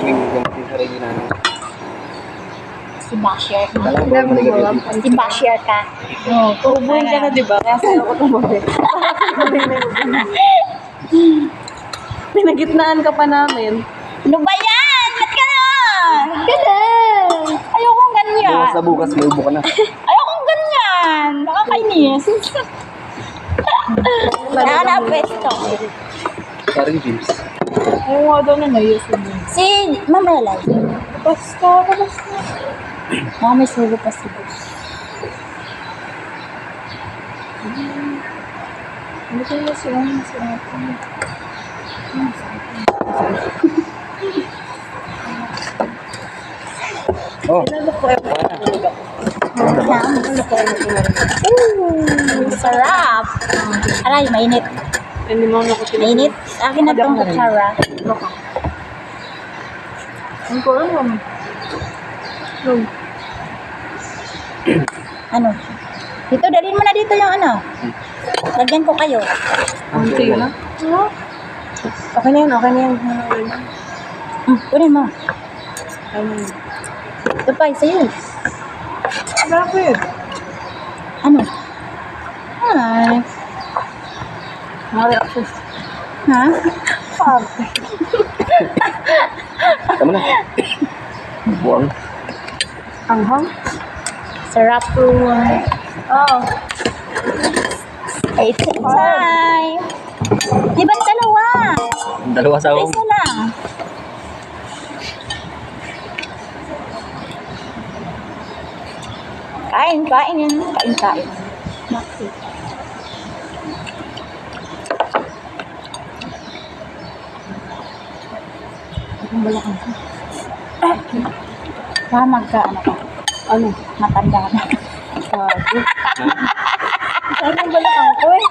Gamitin sa Regina. Si Basher ka. Talagang Si Basher ka. Oo, tubuhin ka na, di ba? Kaya sa'yo ko tubuhin. Pinagitnaan ka pa namin. Ano ba yan? Ba't ka na? Ganun. Ayokong ganyan. Bukas na bukas, may ubo ka na. Ayokong ganyan. Nakakainis. Saan na pwesto? Parang James. Ayaw nga daw na nayusin mo. Si Mamelay. Basta. Mga may sugo pa si Bus. Ano ko yung siya? Oh, Sarap. Aray, mainit. Hindi mo ako Mainit. Akin na tong kutsara. Ang ko alam. Ano? Dito, dalhin mo na dito yung ano. Lagyan ko kayo. Ang tiyo na? Okay na yun, okay na yun. Kunin mo. Ano yun? Ito pa, sa'yo. Bakit? Ano? Ay. Mga-reactions. Ha? tama na. Buwang. Anghang? Sarap po. Oo. It's time. Di ba't dalawa? Dalawa sa ako. Isa lang. Kain. Kain. Maxi. Ang balakang ko. Ano ka? Ano? Matanda na. Sabi. Ano ang balakang ko eh?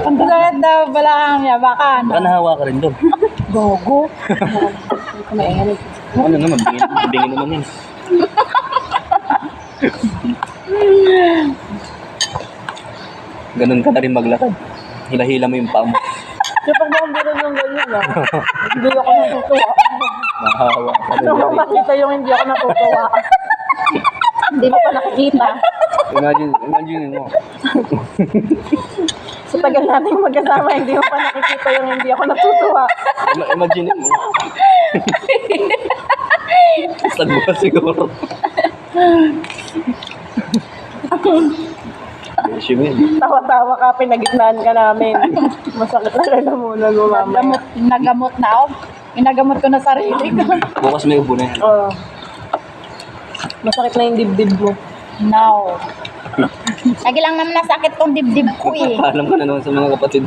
Ang bakit daw balakang niya? Baka ano? Baka nahawa ka rin doon. Gogo. Kumaingan eh. Ano naman, bingin naman yun. Ganun ka na rin maglakad. Hila-hila mo yung paa mo. Kapag mo ang biro ng ganyan ah. Hindi ako natutuwa. Nahahawa ka rin. Ano makita yung hindi ako natutuwa? Hindi mo pa nakikita. Imagine mo. Sa tagal nating magkasama, hindi mo pa nakikita yung hindi ako natutuwa. Imagine mo. Sad mo ka siguro. Assume Tawa-tawa ka, pinagitnaan ka namin. Masakit na rin muna mo mamaya. Nagamot na ako. Inagamot ko na sarili ko. bukas may ubo na yan. Oo. Masakit na yung dibdib mo. No. Lagi lang naman nasakit tong dibdib ko eh. Paalam ka na naman sa mga kapatid.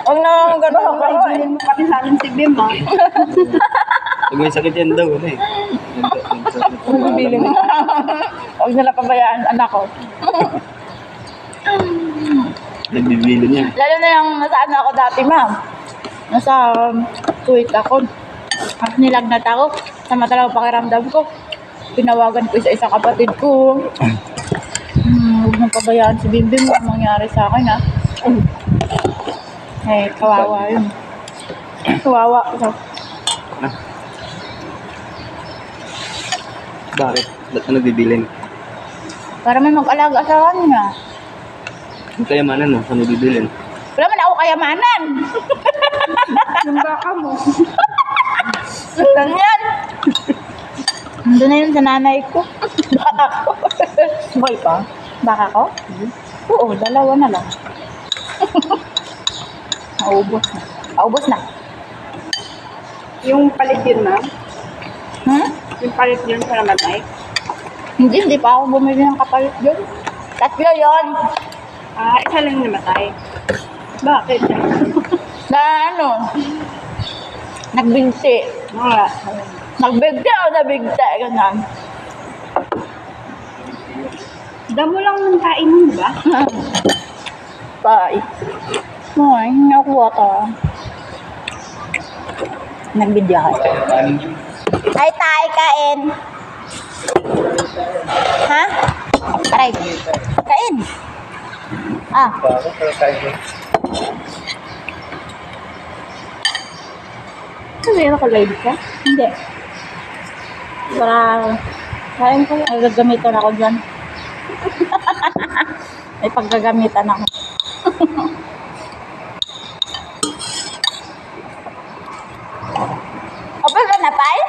Huwag na akong ganun. Kaibigan mo pati sa akin si Bim ah. Pag may sakit yan daw, ano eh. Bibili mo. Huwag nila pabayaan anak ko. Nagbibilo niya. Lalo na yung nasaan ako dati, ma'am. Nasa Kuwait ako. Tapos nilagnat ako. Sama talaga pakiramdam ko. Pinawagan ko isa kapatid ko. Huwag nang pabayaan si Bimbim. Ang mangyari sa akin, ha? Eh, kawawa yun. Kawawa. Bakit? Ba't ka nagbibilin? Para may mag-alaga sa kanya. Yung kayamanan mo, saan nagbibilin? Wala man ako kayamanan. Yung baka mo. Saan yan? Nandun na yun sa nanay ko. Baka ko. Boy pa? Baka ko? Oo, dalawa na lang. Naubos na. Naubos na. Yung palit yun na? Hmm? Yung palit yun para matay? Hindi pa ako bumili ng kapalit yun. Tatlo yun. Ah, isa lang namatay. Bakit? Na ano? Nagbigti. Mga, Nagbigti o nabigti. Ganun. damo lang ng kain mo, ba? Bye. Ay, nakuha ka. Nagbidyay. Ay, tayo kain. Ha? Aray. Kain. Ah. may naka-live ka? Hindi. Para Kain ko. ay gagamitan ako dyan. May paggagamitan ako. Apa ba na tay?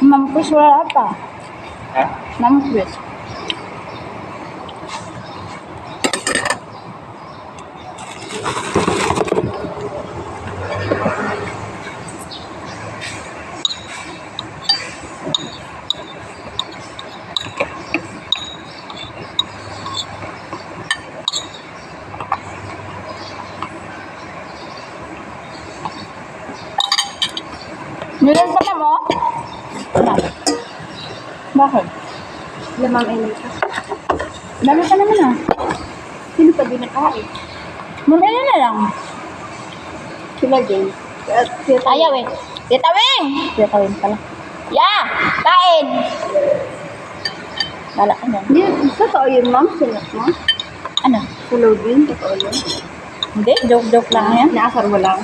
Ma'am Chris, wala pa. Ha? Ma'am Chris. Nilan pa na mo? Ano? Bakit? Lamang Elita. Dami pa naman ah. Sino pa din nakain? Mamaya na lang. Sila din. At tita Ayaw eh. Tita Wing! Tita Wing pala. Ya! Kain! Wala ka na. Hindi, totoo yun, ma'am. Sila, ma'am. Ano? Hello din, totoo yun. Hindi, joke-joke lang yan. Naasar mo lang.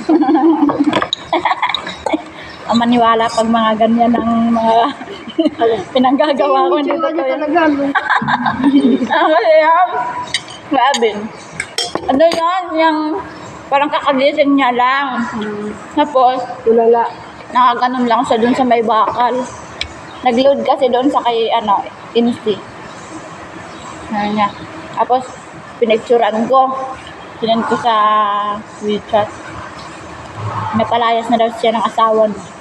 Ang maniwala pag mga ganyan ang mga pinanggagawa ko. Hindi Hindi totoo yan. talaga, no? Kasi yan. Grabe. Ano yan? Yung parang kakagising niya lang. Tapos, Tulala. nakaganon lang siya dun sa may bakal. Nag-load kasi doon sa kay, Insti. Ano niya. Tapos, pinicturean ko. Sinend ko sa WeChat. Napalayas na daw siya ng asawa niya.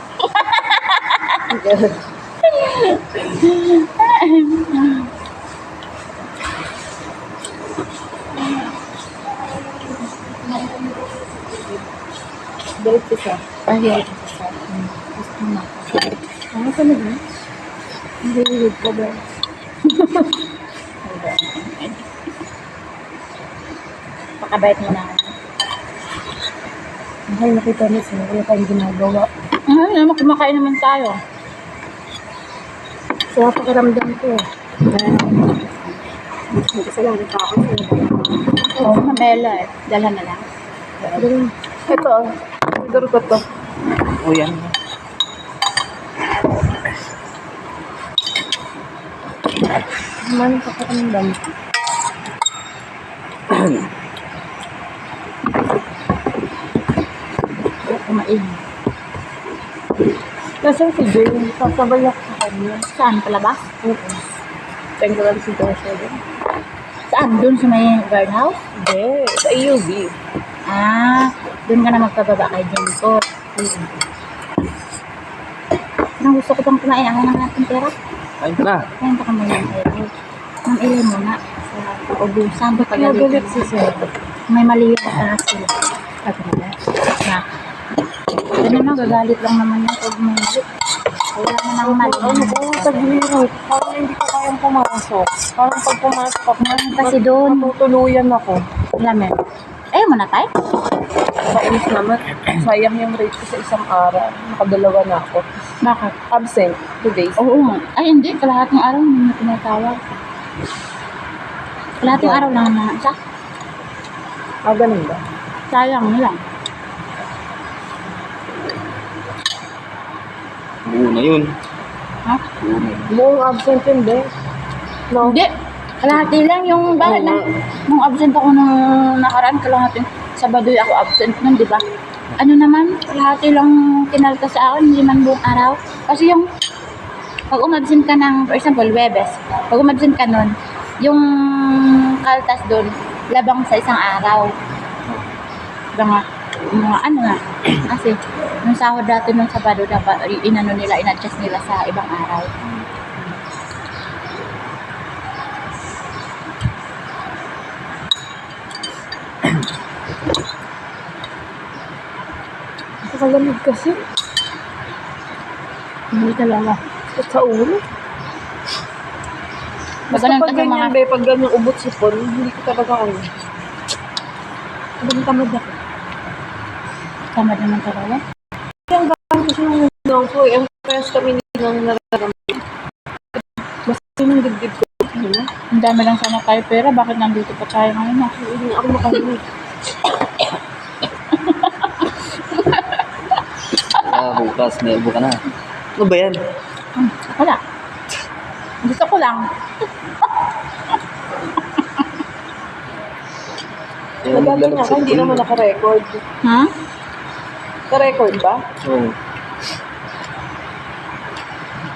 Diretso siya. Ay, Ano ka na ba? Hindi ka ba? pakabait mo na. Mahal nakita niya siya. Wala tayong ginagawa. Ano, kumakain naman tayo. Sa pakiramdam ko. May kasalanan pa ako sa Oo, mamela eh. Dala na lang. Ito, siguro ko to. O yan. Ano pa pakiramdam? Kumain. Kasi si Jane, sasabay ako sa kanya. Saan? Palabas? Thank you lang si Joshua din. Saan? Doon sa may guardhouse? Hindi, sa EUB. Doon ka na magpababa kay Jenko. Parang gusto ko pang kumain. Ang lang natin pera. Kain ka na. Kain pa ka muna tayo. Nang ilan muna. Sa ubusan. Nagalit si Sir. May mali yung sila. At wala. Na. Ganun na, gagalit lang naman yan. Pag may wala na nang mali. Ano ko, taghirap. Parang hindi ko kayang pumasok. Parang pag pumasok ako, Kasi doon, matutuluyan ako. alam mo. Ayaw mo na tayo? Kainis naman. Sayang yung rate ko sa isang araw. Nakadalawa na ako. Bakit? Absent. 2 days. Oo nga. Ay, hindi. Kalahating araw hindi na tinatawag. Kalahating araw lang na isa. Ganun ba? Sayang na lang. Buo na yun. Ha? Buo na yun. Buong absent yun, be. No? Hindi. Kalahati lang yung bakit na. Nung absent ako nung nakaraan, kalahating Sabadoy ako absent nun, di ba? Ano naman, kalahati lang kinalta sa akin, hindi man buong araw. Kasi yung, pag umabsent ka ng, for example, Webes, pag umabsent ka nun, yung kaltas doon, labang sa isang araw. Mga ano nga, kasi, nung sahod dati nung Sabado, dapat, inano nila, in-adjust nila sa ibang araw. Nakalamig kasi. Hindi talaga. At sa ulo. Basta Ganun pag kasi ganyan, mga- be, pag ganyan ubot sipon, hindi ko talaga ano. Tamad ako. Tamad naman talaga. Yung gamit ko yung window ko, yung press kami nilang nararamdaman. Basta yung dibdib ko. Ano? Ang dami lang sana tayo pera, bakit nandito pa tayo ngayon? Hindi na ako makalimig. bukas may ubo ka na. Ano ba yan? Wala. Gusto ko lang. Nagagawin niya ka, hindi naman naka-record. Ha? Naka-record ba? Oo.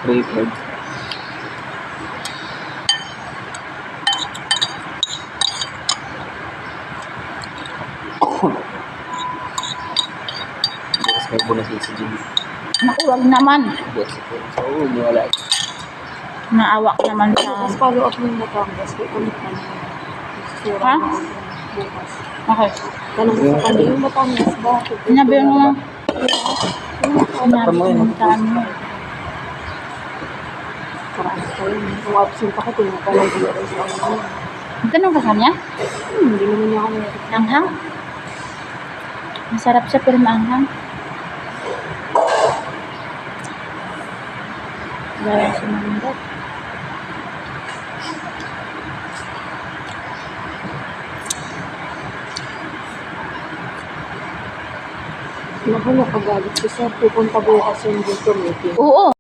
Record. Bukas may ubo na si Jim. Naku, wag naman. Bukas ito. Oo, wala. Naawa ka naman sa... Tapos follow up mo yung Batangas. Kaya ulit na naman. Ha? Bukas. Okay. Tanong ko sa kanya, yung Batangas ba? Sinabi mo, Tama yun. saan mo. Paraan ko yun. Kung absent ako, tinapalay ko yun sa ano. Ganun ka sa niya? Hindi naman niya kami. Anghang? Masarap siya pero maanghang. Gaya sa mandot. Naku, nakagalit ko sir. Pupunta bukas yung dito meeting. Oo.